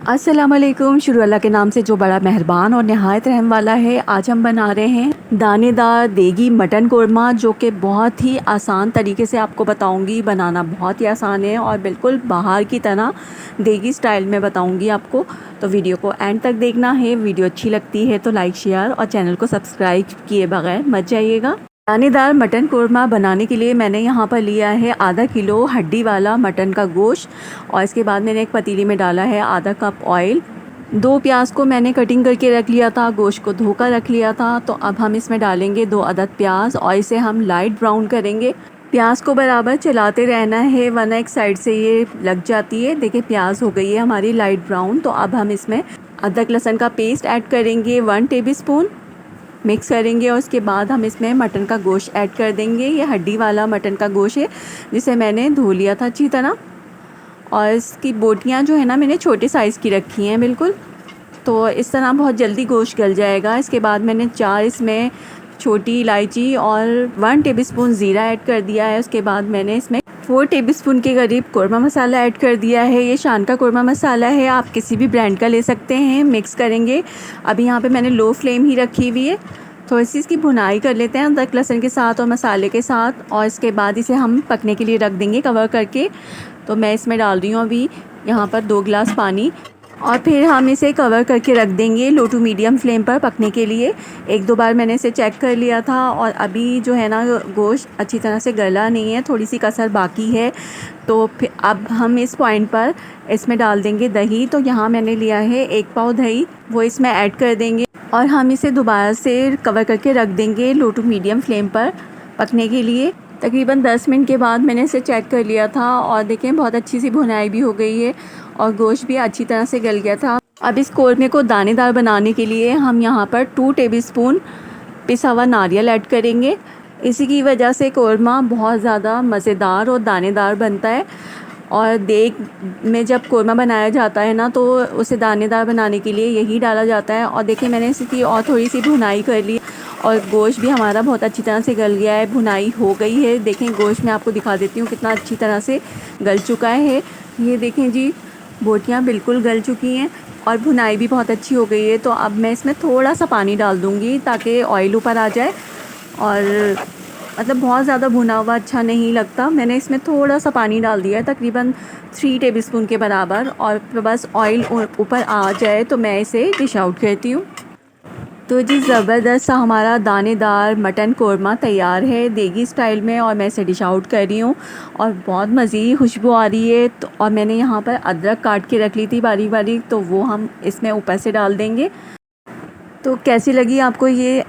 अस्सलाम वालेकुम। शुरू अल्लाह के नाम से जो बड़ा मेहरबान और नहायत रहम वाला है। आज हम बना रहे हैं दानेदार देगी मटन कोरमा, जो कि बहुत ही आसान तरीके से आपको बताऊंगी। बनाना बहुत ही आसान है और बिल्कुल बाहर की तरह देगी स्टाइल में बताऊंगी आपको। तो वीडियो को एंड तक देखना है। वीडियो अच्छी लगती है तो लाइक शेयर और चैनल को सब्सक्राइब किए बगैर मत जाइएगा। दानेदार मटन कोरमा बनाने के लिए मैंने यहाँ पर लिया है आधा किलो हड्डी वाला मटन का गोश्त, और इसके बाद मैंने एक पतीली में डाला है आधा कप ऑयल। 2 प्याज को मैंने कटिंग करके रख लिया था, गोश्त को धोकर रख लिया था। तो अब हम इसमें डालेंगे 2 अदद प्याज और इसे हम लाइट ब्राउन करेंगे। प्याज को बराबर चलाते रहना है वरना एक साइड से ये लग जाती है। देखिए प्याज हो गई है हमारी लाइट ब्राउन। तो अब हम इसमें अदरक लहसुन का पेस्ट ऐड करेंगे 1 टेबलस्पून, मिक्स करेंगे और उसके बाद हम इसमें मटन का गोश्त ऐड कर देंगे। ये हड्डी वाला मटन का गोश्त है जिसे मैंने धो लिया था अच्छी तरह, और इसकी बोटियाँ जो है ना मैंने छोटे साइज़ की रखी हैं बिल्कुल। तो इस तरह बहुत जल्दी गोश्त गल जाएगा। इसके बाद मैंने 4 इसमें छोटी इलायची और 1 टेबलस्पून ज़ीरा ऐड कर दिया है। उसके बाद मैंने इसमें 4 टेबलस्पून के करीब कोरमा मसाला ऐड कर दिया है। ये शान का कोरमा मसाला है, आप किसी भी ब्रांड का ले सकते हैं। मिक्स करेंगे। अभी यहाँ पे मैंने लो फ्लेम ही रखी हुई है। थोड़ी सी इसकी भुनाई कर लेते हैं अदरक लहसुन के साथ और मसाले के साथ, और इसके बाद इसे हम पकने के लिए रख देंगे कवर करके। तो मैं इसमें डाल रही हूँ अभी यहाँ पर 2 गिलास पानी, और फिर हम इसे कवर करके रख देंगे लो टू मीडियम फ्लेम पर पकने के लिए। 1-2 बार मैंने इसे चेक कर लिया था, और अभी जो है ना गोश्त अच्छी तरह से गला नहीं है, थोड़ी सी कसर बाकी है। तो फिर अब हम इस पॉइंट पर इसमें डाल देंगे दही। तो यहाँ मैंने लिया है 1 पाव दही, वो इसमें ऐड कर देंगे और हम इसे दोबारा से कवर करके रख देंगे लो टू मीडियम फ्लेम पर पकने के लिए। तकरीबन 10 मिनट के बाद मैंने इसे चेक कर लिया था और देखें बहुत अच्छी सी भुनाई भी हो गई है और गोश्त भी अच्छी तरह से गल गया था। अब इस कोरमे को दानेदार बनाने के लिए हम यहाँ पर 2 टेबलस्पून पिसा हुआ नारियल ऐड करेंगे। इसी की वजह से कोरमा बहुत ज़्यादा मज़ेदार और दानेदार बनता है। और देग में जब कोरमा बनाया जाता है ना तो उसे दानेदार बनाने के लिए यही डाला जाता है। और देखिए मैंने इसकी और थोड़ी सी भुनाई कर ली और गोश्त भी हमारा बहुत अच्छी तरह से गल गया है, भुनाई हो गई है। देखें गोश्त मैं आपको दिखा देती हूँ कितना अच्छी तरह से गल चुका है। ये देखें जी, बोटियाँ बिल्कुल गल चुकी हैं और भुनाई भी बहुत अच्छी हो गई है। तो अब मैं इसमें थोड़ा सा पानी डाल दूँगी ताकि ऑयल ऊपर आ जाए, और मतलब बहुत ज़्यादा भुना हुआ अच्छा नहीं लगता। मैंने इसमें थोड़ा सा पानी डाल दिया है तकरीबन 3 टेबलस्पून के बराबर, और बस ऑयल ऊपर आ जाए तो मैं इसे डिश आउट करती हूँ। तो जी ज़बरदस्त सा हमारा दानेदार मटन कोरमा तैयार है देगी स्टाइल में, और मैं इसे डिश आउट कर रही हूँ और बहुत मज़ीद खुशबू आ रही है। तो और मैंने यहाँ पर अदरक काट के रख ली थी बारीक बारीक, तो वो हम इसमें ऊपर से डाल देंगे। तो कैसी लगी आपको ये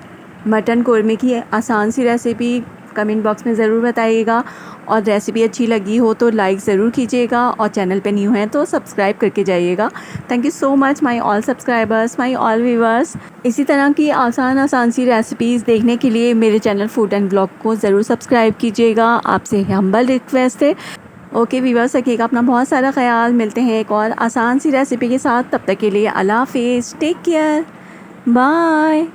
मटन कोरमे की आसान सी रेसिपी, कमेंट बॉक्स में ज़रूर बताइएगा। और रेसिपी अच्छी लगी हो तो लाइक ज़रूर कीजिएगा, और चैनल पे न्यू हैं तो सब्सक्राइब करके जाइएगा। Thank you so much my all subscribers, my all viewers. इसी तरह की आसान सी रेसिपीज़ देखने के लिए मेरे चैनल फूड एंड ब्लॉग को ज़रूर सब्सक्राइब कीजिएगा। आपसे हम्बल रिक्वेस्ट है। ओके व्यूअर्स, रखिएगा अपना बहुत सारा ख्याल। मिलते हैं एक और आसान सी रेसिपी के साथ। तब तक के लिए अल्लाह हाफिज़, टेक केयर, बाय।